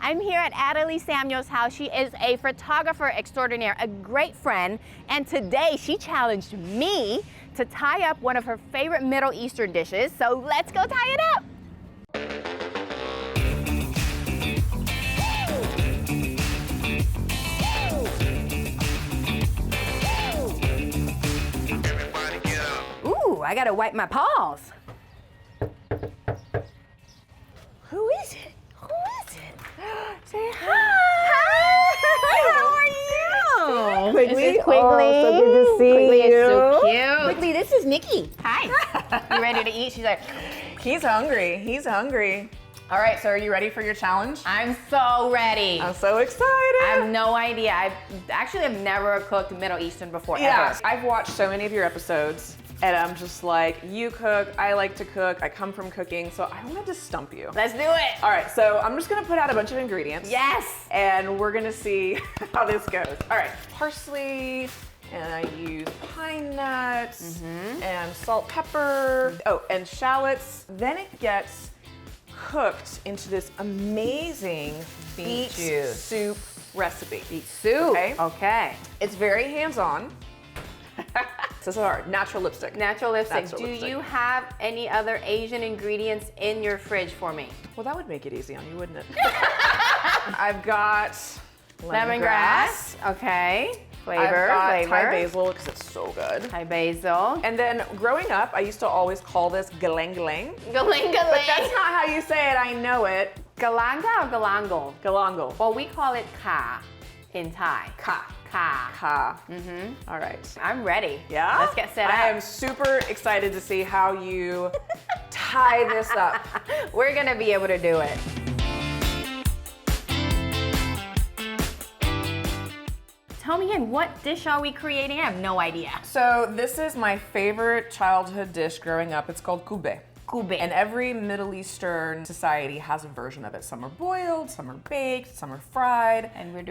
I'm here at Adelie Samuel's house. She is a photographer extraordinaire, a great friend, and today she challenged me to tie up one of her favorite Middle Eastern dishes. So let's go tie it up. Ooh, I gotta wipe my paws. Who is it? Who is it? Say hi. Hi, how are you? Quigley. This is Quigley. Oh, so good to see Quigley you. is so cute. Quigley, this is Nikky. Hi. You ready to eat? She's like, He's hungry. He's hungry. All right, so are you ready for your challenge? I'm so ready. I'm so excited. I have no idea. I've never cooked Middle Eastern before, Yes, ever. I've watched so many of your episodes, and I'm just like, you cook, I like to cook, I come from cooking, so I wanted to stump you. Let's do it. All right, so I'm just gonna put out a bunch of ingredients. Yes. And we're gonna see how this goes. All right, parsley, and I use pine nuts, and salt, pepper, oh, and shallots. Then it gets cooked into this amazing beet juice. soup recipe. Beet soup. Okay. Okay. It's very hands-on. This is hard. Natural lipstick. Natural lipstick. Natural Do lipstick. you have any other Asian ingredients in your fridge for me? Well, that would make it easy on you, wouldn't it? I've got Lemongrass. Okay. Flavor. I've got flavor. Thai basil because it's so good. Thai basil. And then growing up, I used to always call this galang galang. Galang But galang. that's not how you say it. I know it. Galanga or galangal? Galangal. Well, we call it ka in Thai. Ka. Ka. Ka. All right. I'm ready. Yeah? Let's get set up. I am super excited to see how you tie this up. We're gonna be able to do it. Tell me again, what dish are we creating? I have no idea. So this is my favorite childhood dish growing up. It's called kibbeh. Kibbeh. And every Middle Eastern society has a version of it. Some are boiled, some are baked, some are fried. And we're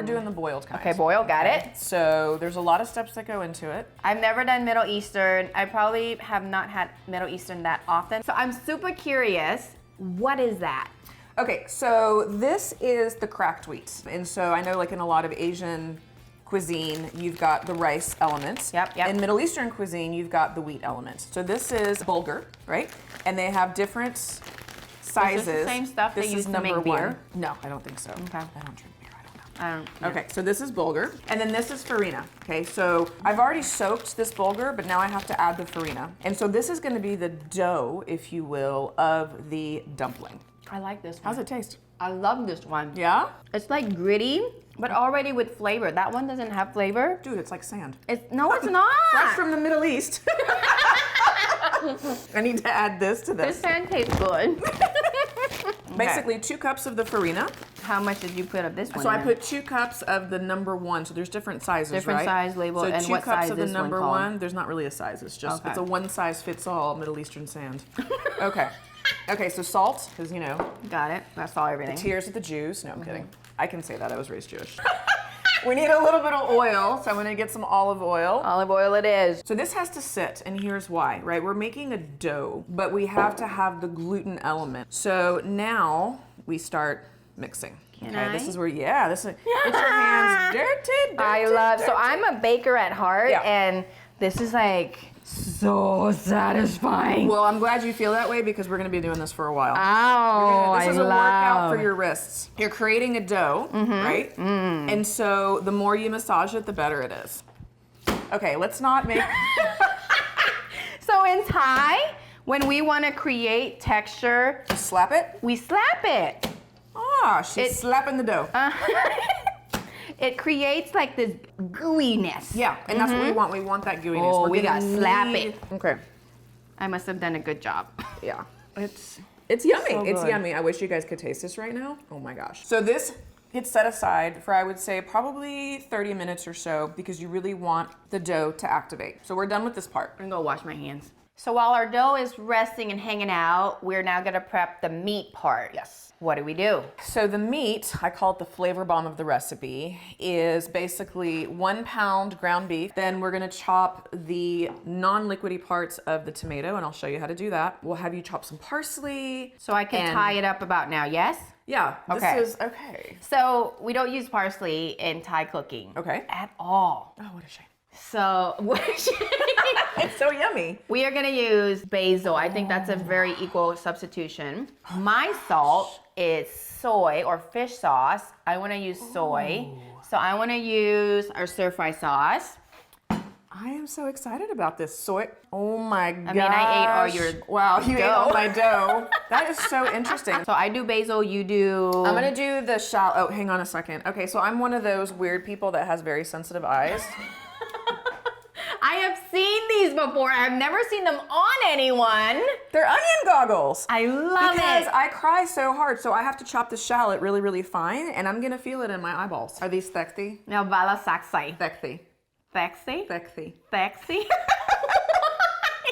doing the boiled kind. Okay, boiled, got it. So there's a lot of steps that go into it. I've never done Middle Eastern. I probably have not had Middle Eastern that often. So I'm super curious, what is that? Okay, so this is the cracked wheat. And so I know like in a lot of Asian cuisine, you've got the rice element. Yep. In Middle Eastern cuisine, you've got the wheat element. So this is bulgur, right? And they have different sizes. Is this the same stuff they This use is to number make beer? one. No, I don't think so. Okay. I don't drink beer, I don't know. Yeah. Okay, so this is bulgur, and then this is farina. Okay, so I've already soaked this bulgur, but now I have to add the farina. And so this is gonna be the dough, if you will, of the dumpling. I like this one. How's it taste? I love this one. Yeah? It's like gritty, but already with flavor. That one doesn't have flavor. Dude, it's like sand. No, it's not. Fresh from the Middle East. I need to add this to This this. pan tastes good. Basically 2 cups of the farina. How much did you put of this one? So I in? put 2 cups of the number 1. So there's different sizes, Different right? size label, So and 2 what cups size of the is this one number called? 1. There's not really a size. It's just, Okay. it's a one size fits all Middle Eastern sand. Okay. Okay, so salt, because you know, Got it. That's all everything. tears of the Jews. No, I'm kidding. I can say that. I was raised Jewish. We need a little bit of oil, so I'm gonna get some olive oil. Olive oil it is. So this has to sit, and here's why, right? We're making a dough, but we have to have the gluten element. So now we start mixing. Can Okay, I? this is where, yeah, this is, get your hands dirty, I love, so I'm a baker at heart, Yeah. and this is like so satisfying. Well, I'm glad you feel that way because we're gonna be doing this for a while. Oh, This is I a workout love. for your wrists. You're creating a dough, right? And so the more you massage it, the better it is. Okay, let's not make... So in Thai, when we want to create texture, Just slap it. we slap it. Ah, she's It- slapping the dough. It creates like this gooiness. Yeah, and that's what we want. We want that gooiness. Oh, We're we gonna gotta slap need- it. Okay. I must have done a good job. Yeah. It's It's yummy. So It's good. yummy. I wish you guys could taste this right now. Oh my gosh. So this gets set aside for, I would say, probably 30 minutes or so because you really want the dough to activate. So we're done with this part. I'm gonna go wash my hands. So while our dough is resting and hanging out, we're now gonna prep the meat part. Yes. What do we do? So the meat, I call it the flavor bomb of the recipe, is basically 1 pound ground beef. Then we're gonna chop the non-liquidy parts of the tomato, and I'll show you how to do that. We'll have you chop some parsley. So I can And- tie it up about now, yes? Yeah, Okay. this is okay. So we don't use parsley in Thai cooking. Okay. At all. Oh, what a shame. So It's so yummy. we are gonna use basil. I think that's a very equal substitution. My salt is soy or fish sauce. I wanna use soy. So I wanna use our stir-fry sauce. I am so excited about this soy. Oh my gosh. I mean, I ate all your Wow, you ate all dough. my dough. That is so interesting. So I do basil, you do... I'm gonna do the shallot. Oh, hang on a second. Okay, so I'm one of those weird people that has very sensitive eyes. I have seen these before. I've never seen them on anyone. They're onion goggles. I love Because it. I cry so hard, so I have to chop the shallot really, really fine, and I'm gonna feel it in my eyeballs. Are these thekthi? Now, bala saksai. Thekthi. Sexy? Thekthi. Sexy?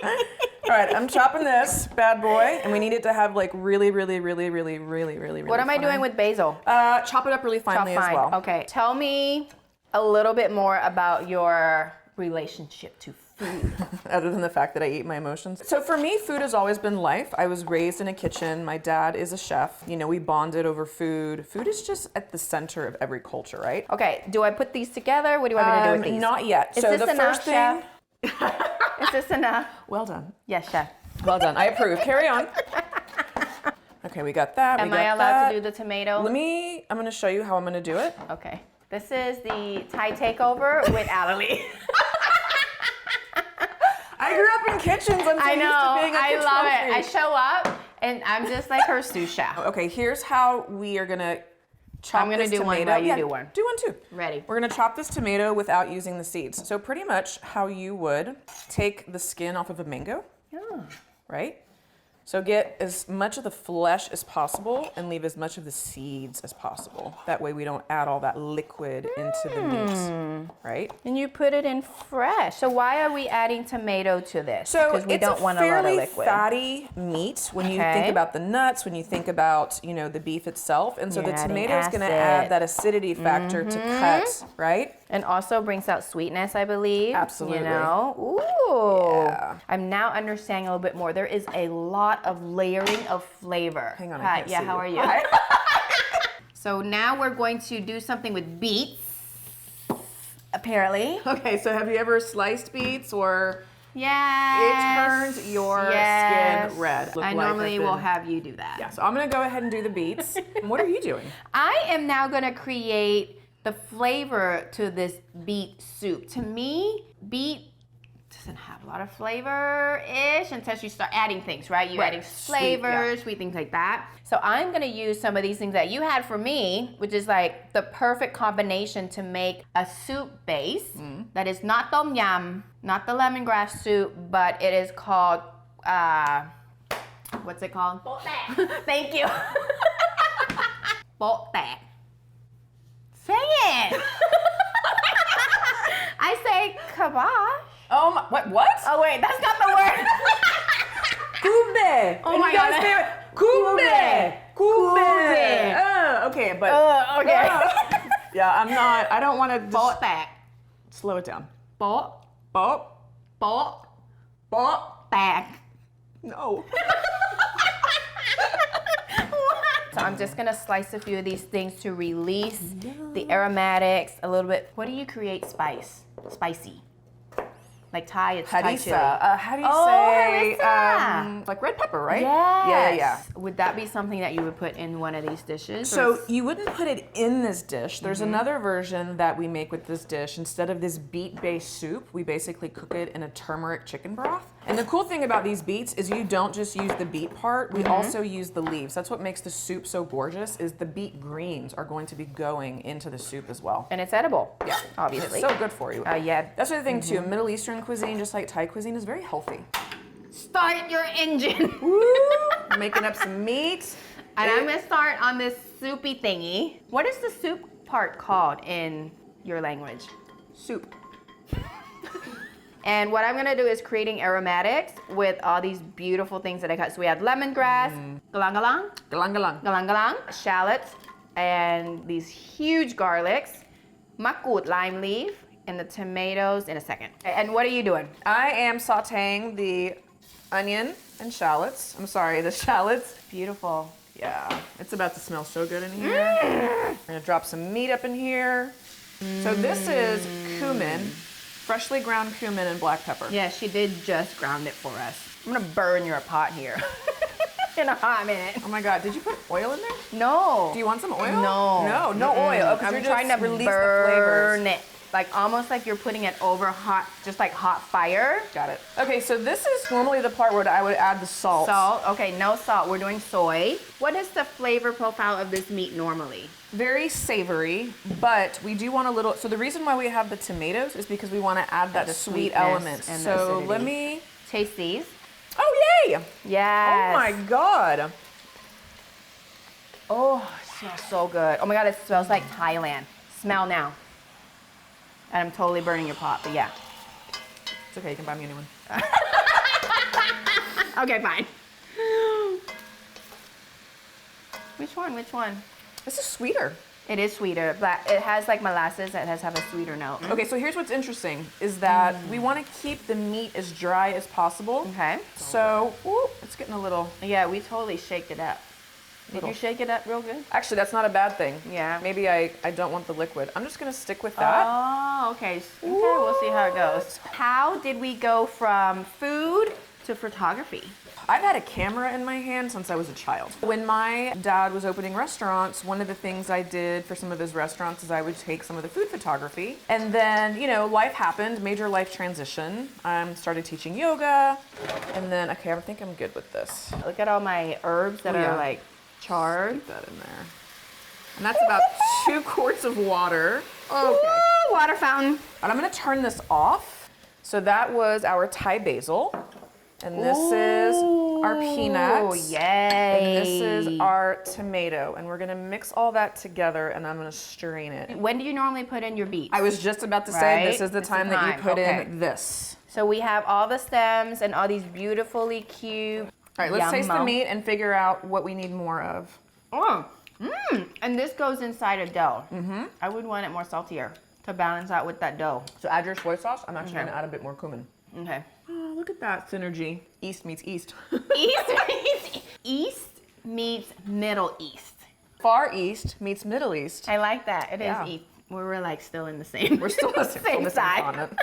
All right, I'm chopping this bad boy, and we need it to have like really, really, really, really, really, really, really. What am I doing with basil? Chop it up really finely as well. Okay, tell me a little bit more about your relationship to food. Other than the fact that I eat my emotions. So for me, food has always been life. I was raised in a kitchen. My dad is a chef. You know, we bonded over food. Food is just at the center of every culture, right? Okay, do I put these together? What do you want me to do with these? Not yet. Is so this the enough, first thing. Chef? Is this enough? Well done. Yes, chef. Well done. I approve. Carry on. Okay, we got that. Am we got I allowed that. to do the tomato? I'm going to show you how I'm going to do it. Okay. This is the Thai takeover with Alalie. I grew up in kitchens. I'm so I used know. to being a I kitchen love it. I freak. show up and I'm just like her sous chef. Okay, here's how we are going to chop I'm gonna this do one tomato. while you do one. Do one too. Ready. We're gonna chop this tomato without using the seeds. So pretty much how you would take the skin off of a mango, Oh. right? So get as much of the flesh as possible and leave as much of the seeds as possible. That way we don't add all that liquid into the meat, right? And you put it in fresh. So why are we adding tomato to this? So Because we it's don't a want a lot of fairly liquid. fatty meat when you Okay. think about the nuts, when you think about, you know, the beef itself. And so You're the adding tomato is going to acid. add that acidity factor to cut, right? And also brings out sweetness, I believe. Absolutely. You know? Ooh. Yeah. I'm now understanding a little bit more. There is a lot of layering of flavor. Hang on, I Hi, can't yeah, see how you. are you? Hi. So now we're going to do something with beets, apparently. Okay, so have you ever sliced beets or Yes. it turns your skin red? Look I like normally I've will been- have you do that. Yeah, so I'm gonna go ahead and do the beets. And what are you doing? I am now gonna create the flavor to this beet soup. To me, beet doesn't have a lot of flavor-ish until you start adding things, right? You're Right. adding Sweet, flavors, sweet things like that. So I'm gonna use some of these things that you had for me, which is like the perfect combination to make a soup base that is not tom yum, not the lemongrass soup, but it is called, what's it called? Thank you. Bot that. Say it. I say kibbeh. Oh my, what? Oh wait, that's not the word. Kibbeh. Oh And my you guys God. say it, Kibbeh. Kibbeh. Kibbeh. Okay, but Okay. yeah, I don't want to Bot that. slow it down. Bot. Bop, Bot. bop. That. No. So I'm just gonna slice a few of these things to release the aromatics a little bit. What do you create spicy? Like Thai, it's Thai chili. Harissa. How do you Oh, say, harissa. like red pepper, right? Yes. Yeah. Would that be something that you would put in one of these dishes? So you wouldn't put it in this dish. There's another version that we make with this dish. Instead of this beet-based soup, we basically cook it in a turmeric chicken broth. And the cool thing about these beets is you don't just use the beet part, we also use the leaves. That's what makes the soup so gorgeous, is the beet greens are going to be going into the soup as well. and it's edible. Yeah, obviously. It's so good for you. Yeah. That's the other thing too, Middle Eastern cuisine, just like Thai cuisine, is very healthy. Start your engine. Woo! Making up some meat. And I'm gonna start on this soupy thingy. What is the soup part called in your language? Soup. And what I'm gonna do is creating aromatics with all these beautiful things that I cut. So we have lemongrass, galang galang, Galang galang. galang galang, shallots, and these huge garlics, makut lime leaf, and the tomatoes in a second. And what are you doing? I am sauteing the onion and shallots. I'm sorry, the shallots. Beautiful. Yeah, it's about to smell so good in here. We're gonna drop some meat up in here. So this is cumin, freshly ground cumin and black pepper. Yeah, she did just ground it for us. I'm gonna burn your pot here in a hot minute. Oh my God, did you put oil in there? No. Do you want some oil? No. No oil. Oh, I'm trying to release burn the flavors. it. Like almost like you're putting it over hot, just like hot fire. Got it. Okay, so this is normally the part where I would add the salt. Salt, okay, no salt. We're doing soy. What is the flavor profile of this meat normally? Very savory, but we do want a little, so the reason why we have the tomatoes is because we want to add that The sweet sweetness element. and the So acidity. let me, Taste these. oh yay! Yes. Oh my God. Oh, it smells so good. Oh my God, it smells like Thailand. Smell now. And I'm totally burning your pot, but yeah. It's okay, you can buy me a new one. Okay, fine. Which one? Which one? This is sweeter. It is sweeter, but it has like molasses that have a sweeter note. Okay, so here's what's interesting is that we want to keep the meat as dry as possible. Okay. So, ooh, it's getting a little, Yeah, we totally shaked it up. Did you shake it up real good? actually that's not a bad thing. Yeah. Maybe I don't want the liquid. I'm just gonna stick with that. Oh, okay. Okay, we'll see how it goes. How did we go from food to photography? I've had a camera in my hand since I was a child. When my dad was opening restaurants, one of the things I did for some of his restaurants is I would take some of the food photography. And then, you know, life happened, major life transition. I started teaching yoga. And then, okay, I think I'm good with this. Look at all my herbs that Oh, yeah. are like charred. Put that in there. And that's about 2 quarts of water. Okay. Woo, water fountain. And I'm gonna turn this off. So that was our Thai basil. And this is our peanuts. Oh, yay. And this is our tomato. And we're gonna mix all that together and I'm gonna strain it. When do you normally put in your beets? I was just about to say Right? this is the It's time the that you time, put okay. in this. So we have all the stems and all these beautifully cute. All right, let's taste the yummo. meat and figure out what we need more of. Oh, and this goes inside a dough. I would want it more saltier to balance out with that dough. So add your soy sauce. I'm actually Okay. gonna add a bit more cumin. Okay. Oh, look at that synergy. East meets east. East meets Middle East. Far East meets Middle East. I like that. It is Yeah. East. We're like still in the same. We're still the same side. continent.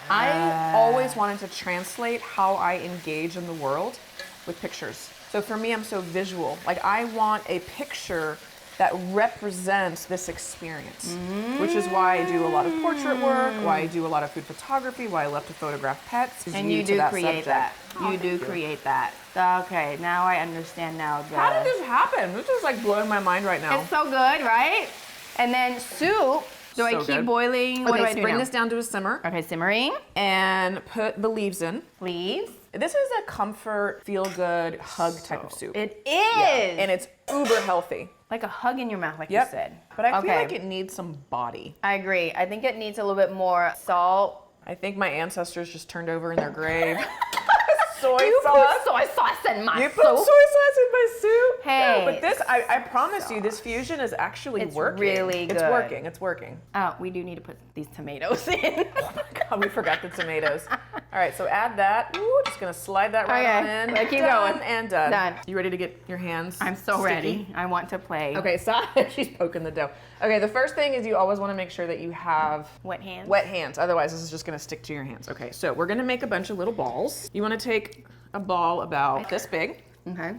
I always wanted to translate how I engage in the world with pictures. So for me, I'm so visual. Like I want a picture that represents this experience, which is why I do a lot of portrait work, why I do a lot of food photography, why I love to photograph pets. is And you to do create subject. that. Oh, You do thank create that. Okay, now I understand now. How did this happen? This is like blowing my mind right now. It's so good, right? And then soup. Do I So keep good. boiling? What do I Okay, so do bring now? this down to a simmer Okay, simmering. and put the leaves in. Leaves. This is a comfort, feel-good, hug type of soup. It is. Yeah, and it's uber healthy. like a hug in your mouth, like Yep. you said. But I feel Okay. like it needs some body. I agree. I think it needs a little bit more salt. I think my ancestors just turned over in their grave. Soy You sauce. put soy sauce in my You soup. put soy sauce in my soup? Hey, No, but this, I promise you, this fusion is actually It's working. really It's good. working. It's working. Oh, we do need to put these tomatoes in. Oh my God, we forgot the tomatoes. All right, so add that. Ooh, just gonna slide that right on in. Okay, keep Done going. and done. Done. You ready to get your hands I'm so sticky? ready. I want to play. Okay, stop. She's poking the dough. Okay, the first thing is you always want to make sure that you have Wet hands. wet hands. Otherwise, this is just going to stick to your hands. Okay, so we're going to make a bunch of little balls. You want to take a ball about this big. Okay.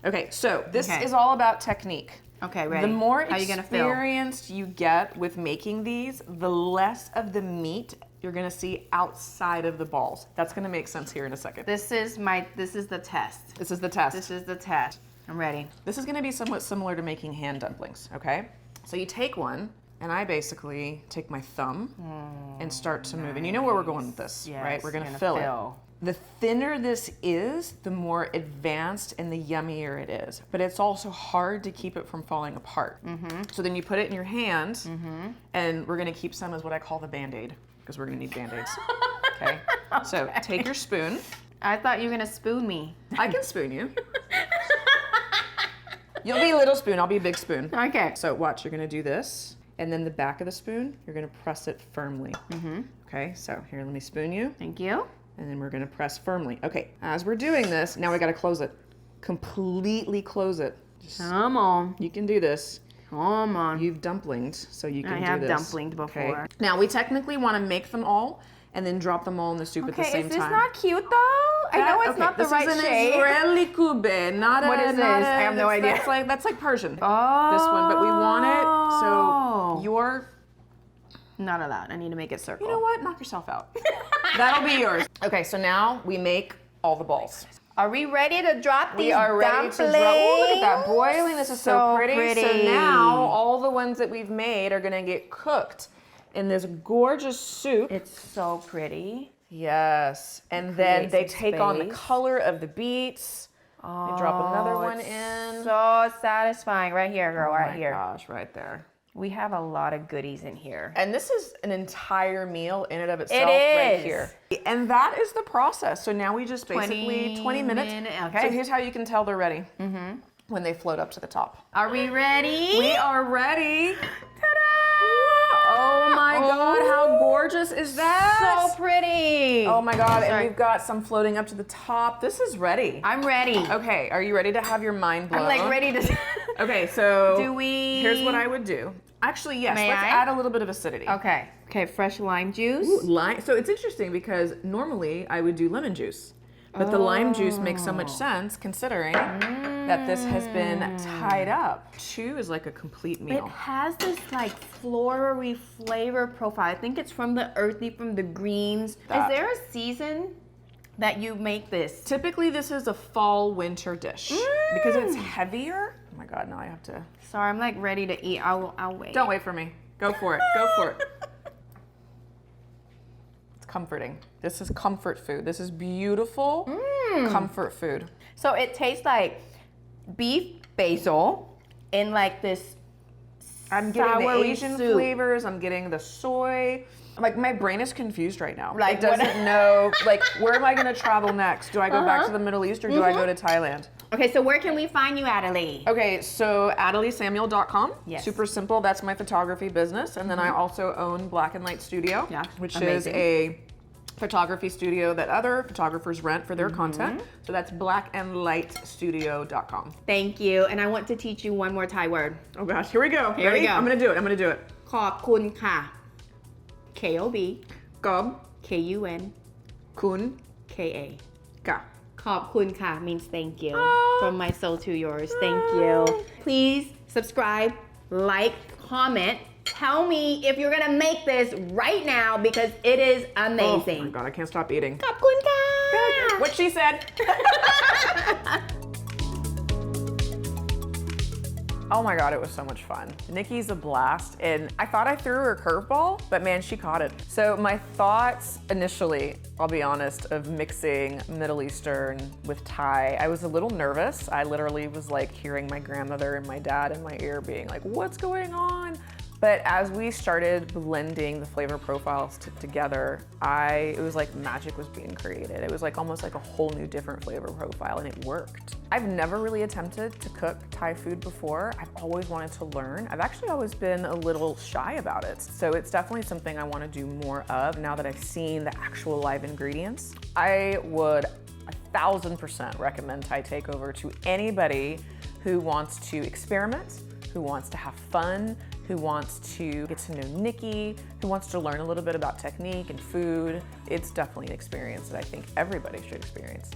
Okay, so this Okay. is all about technique. Okay, ready. The more How you gonna feel? experienced you get with making these, the less of the meat you're going to see outside of the balls. That's going to make sense here in a second. This is the test. This is the test. This is the test. I'm ready. This is going to be somewhat similar to making hand dumplings, okay? So you take one, and I basically take my thumb and start to move. And you know where we're going with this, Yes, right? We're going to you're fill gonna it. fill. The thinner this is, the more advanced and the yummier it is. But it's also hard to keep it from falling apart. So then you put it in your hand, and we're going to keep some as what I call the Band-Aid, because we're going to need Band-Aids. Okay? So take your spoon. I thought you were gonna spoon me. I can spoon you. You'll be a little spoon, I'll be a big spoon. Okay. So watch, you're gonna do this, and then the back of the spoon, you're gonna press it firmly. Okay, so here, let me spoon you, Thank you. and then we're gonna press firmly. Okay, as we're doing this, now we gotta close it. completely close it. Just, Come on. you can do this. Come on. You've dumplinged, so you can do this. I have dumplinged before. Okay. Now we technically want to make them all and then drop them all in the soup at the same time. Okay, is this not cute though? I know it's not the right This is an shape. Israeli kibbeh, not a. What is this? I have no idea. That's like Persian. Oh. This one, but we want it so you're. Not allowed. I need to make it circle. You know what? Knock yourself out. That'll be yours. Okay, so now we make all the balls. Are we ready to drop these We are ready dumplings? to drop. Ooh, look at that boiling. This is so pretty. So pretty. now all the ones that we've made are gonna get cooked in this gorgeous soup. It's so pretty. Yes. And then they some take on the space. color of the beets. Oh, We drop another one it's in. So satisfying. Right here, girl, right here. Oh my gosh, right there. We have a lot of goodies in here. And this is an entire meal in and of itself It right is. here. And that is the process. So now we just basically 20 minutes. Okay. So here's how you can tell they're ready. When they float up to the top. Are we ready? We are ready. Ta-da! Oh my God, how gorgeous is that? So pretty. Oh my God, Sorry. and we've got some floating up to the top. This is ready. I'm ready. Okay, are you ready to have your mind blown? I'm like ready to. Okay, so Do we? here's what I would do. Actually, yes, May let's I? add a little bit of acidity. Okay. Okay, fresh lime juice. Ooh, lime. So it's interesting because normally I would do lemon juice, but the lime juice makes so much sense considering that this has been tied up. 2 is like a complete It meal. has this like flowery flavor profile. I think it's from the earthy, from the greens. That. Is there a season that you make this? Typically, this is a fall-winter dish because it's heavier. Oh my God, now I have to. Sorry, I'm like ready to eat. I'll wait. Don't wait for me. Go for it. Go for it. It's comforting. This is comfort food. This is beautiful comfort food. So it tastes like beef basil in like this I'm getting the soury Asian soup. flavors. I'm getting the soy. Like my brain is confused right now. Like, it doesn't what- know. Like, where am I going to travel next? Do I go back to the Middle East or do I go to Thailand? Okay, so where can we find you, Adelie? Okay, so AdelieSamuel.com. Yes. Super simple. That's my photography business. And then I also own Black and Light Studio, Yeah, which amazing. is a photography studio that other photographers rent for their content. So that's blackandlightstudio.com. Thank you. And I want to teach you one more Thai word. Oh gosh, here we go. Here we Ready? go. I'm gonna do it. I'm gonna do it. ขอบคุณค่ะ KOB Gob, KUN kun, KA ka. ขอบคุณค่ะ means thank you. From my soul to yours. Thank you. Please subscribe, like, comment. Tell me if you're gonna make this right now because it is Oh amazing. my God, I can't stop eating. ขอบคุณค่ะ What she said. Oh my God, it was so much fun. Nikki's a blast, and I thought I threw her a curveball, but man, she caught it. So my thoughts initially, I'll be honest, of mixing Middle Eastern with Thai, I was a little nervous. I literally was like hearing my grandmother and my dad in my ear being like, what's going on? But as we started blending the flavor profiles together, it was like magic was being created. It was like almost like a whole new different flavor profile, and it worked. I've never really attempted to cook Thai food before. I've always wanted to learn. I've actually always been a little shy about it. So it's definitely something I want to do more of now that I've seen the actual live ingredients. I would 1,000% recommend Thai Takeover to anybody who wants to experiment, who wants to have fun, who wants to get to know Nikky, who wants to learn a little bit about technique and food. It's definitely an experience that I think everybody should experience.